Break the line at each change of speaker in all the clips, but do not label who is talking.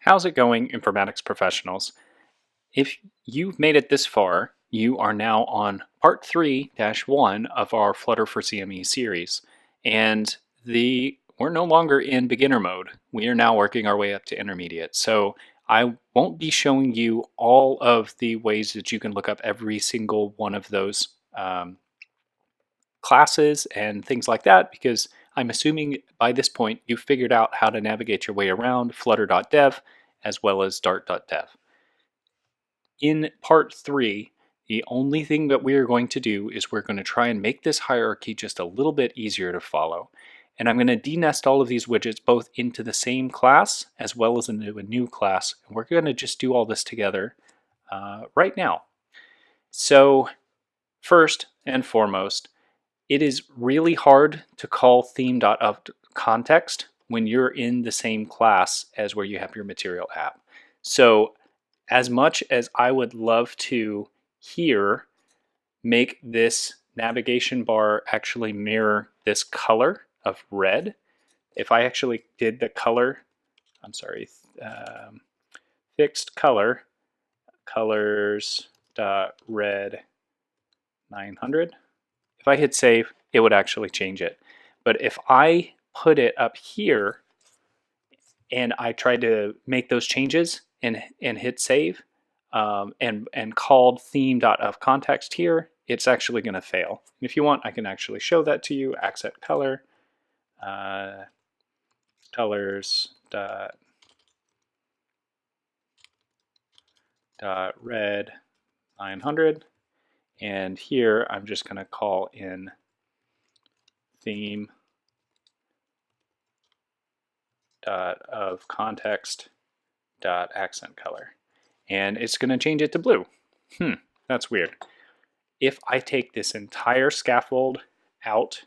How's it going, informatics professionals? If you've made it this far, you are now on part 3-1 of our Flutter4CME series. And we're no longer in beginner mode. We are now working our way up to intermediate. So I won't be showing you all of the ways that you can look up every single one of those classes and things like that, because I'm assuming by this point you've figured out how to navigate your way around flutter.dev as well as dart.dev. In part 3, the only thing that we are going to do is we're going to try and make this hierarchy just a little bit easier to follow. And I'm going to denest all of these widgets both into the same class as well as into a new class. And we're going to just do all this together right now. So first and foremost, it is really hard to call theme.ofContext when you're in the same class as where you have your material app. So as much as I would love to here make this navigation bar actually mirror this color of red, if I actually did the color, fixed color, colors.red 900, if I hit save, it would actually change it. But if I put it up here and I tried to make those changes and hit save and called theme.ofContext here, it's actually going to fail. If you want, I can actually show that to you. Accent color, colors dot red 900, and here I'm just going to call in theme of context dot accent color, and it's going to change it to blue. That's weird. If I take this entire scaffold out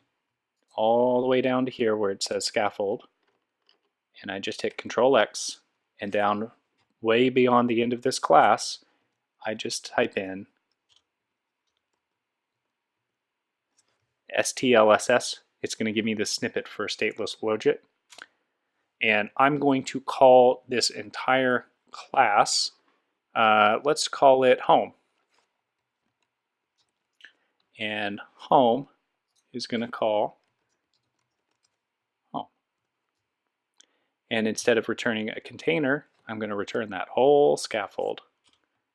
all the way down to here where it says scaffold, and I just hit Control X, and down way beyond the end of this class, I just type in STLSS. It's going to give me the snippet for stateless widget. And I'm going to call this entire class, let's call it home. And home is going to call home. And instead of returning a container, I'm going to return that whole scaffold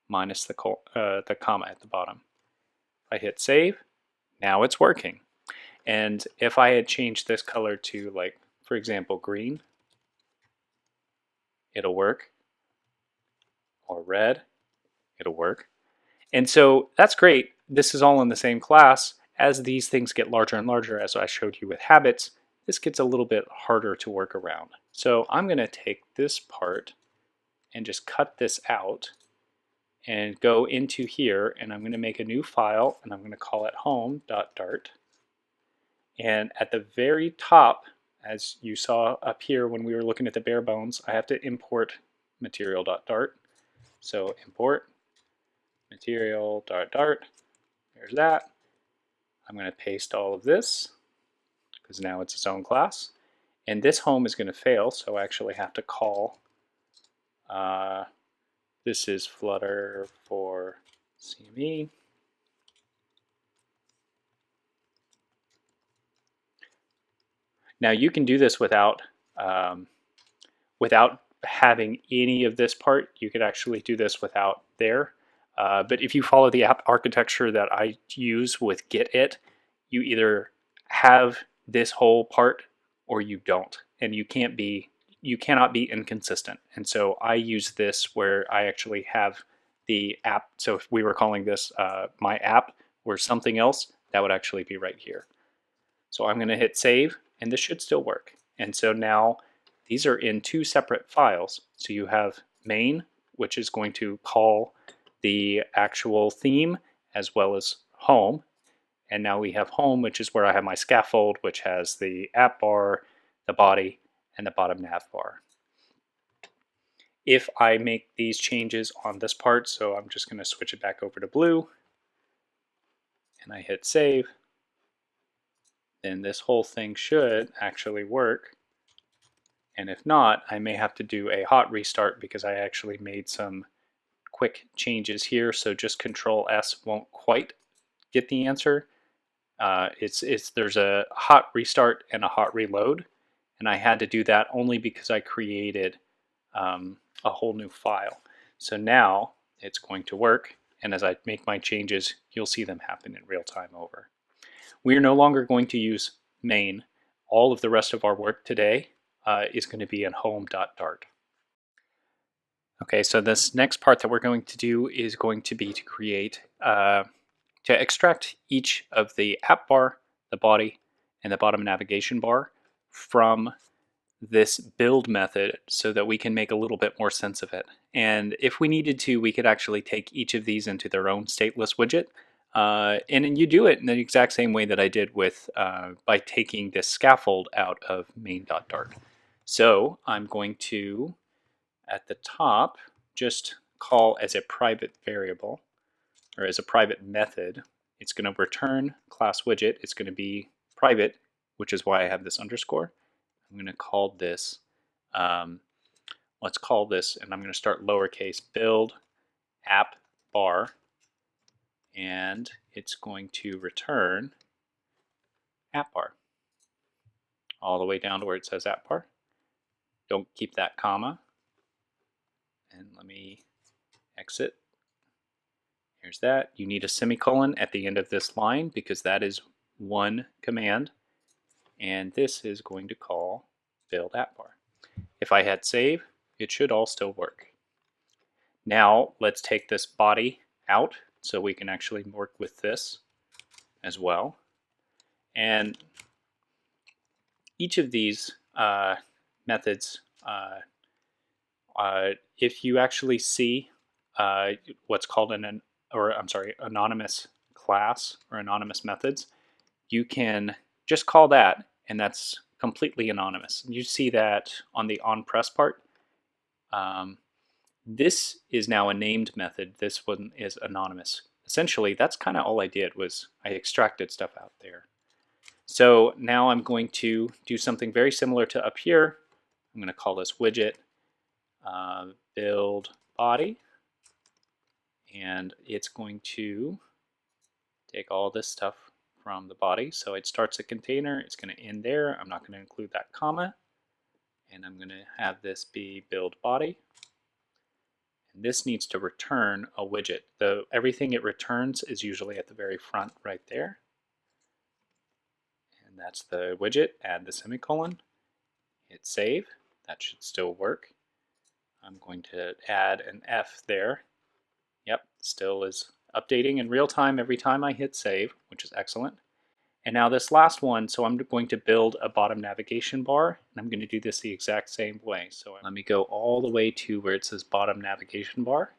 minus the comma at the bottom. If I hit save, now it's working. And if I had changed this color to, like, for example, green, it'll work. Or red, it'll work. And so that's great. This is all in the same class. As these things get larger and larger, as I showed you with habits, this gets a little bit harder to work around. So I'm going to take this part and just cut this out and go into here, and I'm going to make a new file, and I'm going to call it home.dart. And at the very top, as you saw up here when we were looking at the bare bones, I have to import material.dart. So import material.dart. There's that. I'm going to paste all of this because now it's its own class. And this home is going to fail, so I actually have to call, this is Flutter4CME. Now you can do this without having any of this part. You could actually do this without there. But if you follow the app architecture that I use with Get you either have this whole part or you don't, and you cannot be inconsistent. And so I use this where I actually have the app. So if we were calling this my app or something else, that would actually be right here. So I'm going to hit save, and this should still work. And so now these are in two separate files. So you have main, which is going to call the actual theme, as well as home. And now we have home, which is where I have my scaffold, which has the app bar, the body, and the bottom nav bar. If I make these changes on this part, so I'm just going to switch it back over to blue, and I hit save, then this whole thing should actually work And if not, I may have to do a hot restart because I actually made some quick changes here. So just Control S won't quite get the answer. There's a hot restart and a hot reload, and I had to do that only because I created a whole new file. So now it's going to work, and as I make my changes, you'll see them happen in real time over. We are no longer going to use main. All of the rest of our work today is going to be in home.dart. Okay, so this next part that we're going to do is going to be to create, to extract each of the app bar, the body, and the bottom navigation bar from this build method so that we can make a little bit more sense of it. And if we needed to, we could actually take each of these into their own stateless widget. And you do it in the exact same way that I did with by taking this scaffold out of main.dart. So I'm going to, at the top, just call as a private variable, or as a private method. It's going to return class widget. It's going to be private, which is why I have this underscore. I'm going to call this, let's call this, and I'm going to start lowercase, build app bar, and it's going to return app bar all the way down to where it says app bar. Don't keep that comma. And let me exit. Here's that. You need a semicolon at the end of this line because that is one command. And this is going to call build app bar. If I hit save, it should all still work. Now let's take this body out so we can actually work with this as well. And each of these methods, if you actually see what's called anonymous class or anonymous methods, you can just call that, and that's completely anonymous. You see that on the onPress part. This is now a named method. This one is anonymous. Essentially, that's kind of all I did was I extracted stuff out there. So now I'm going to do something very similar to up here. I'm going to call this widget build body, and it's going to take all this stuff from the body. So it starts a container, it's going to end there. I'm not going to include that comma, and I'm going to have this be build body. And this needs to return a widget. Everything it returns is usually at the very front right there. And that's the widget. Add the semicolon, hit save. That should still work. I'm going to add an F there. Yep, still is updating in real time every time I hit save, which is excellent. And now this last one, so I'm going to build a bottom navigation bar, and I'm going to do this the exact same way. So let me go all the way to where it says bottom navigation bar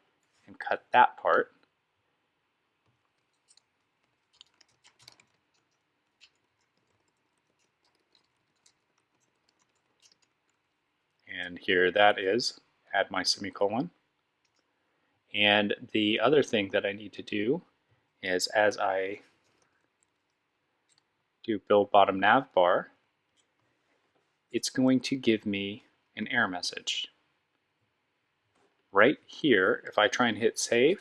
and cut that part. And here that is, add my semicolon. And the other thing that I need to do is as I do build bottom nav bar, it's going to give me an error message. Right here, if I try and hit save,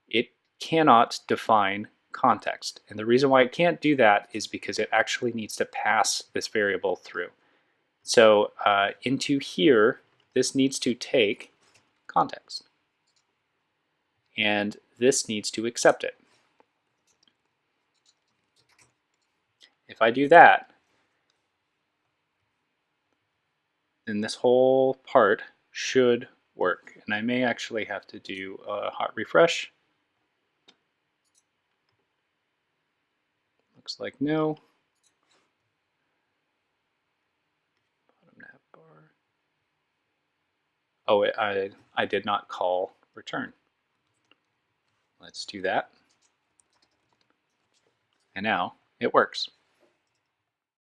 it cannot define context. And the reason why it can't do that is because it actually needs to pass this variable through. So into here, this needs to take context. And this needs to accept it. If I do that, then this whole part should work. And I may actually have to do a hot refresh. Looks like no. Bottom nav bar. Oh, I did not call return. Let's do that. And now it works.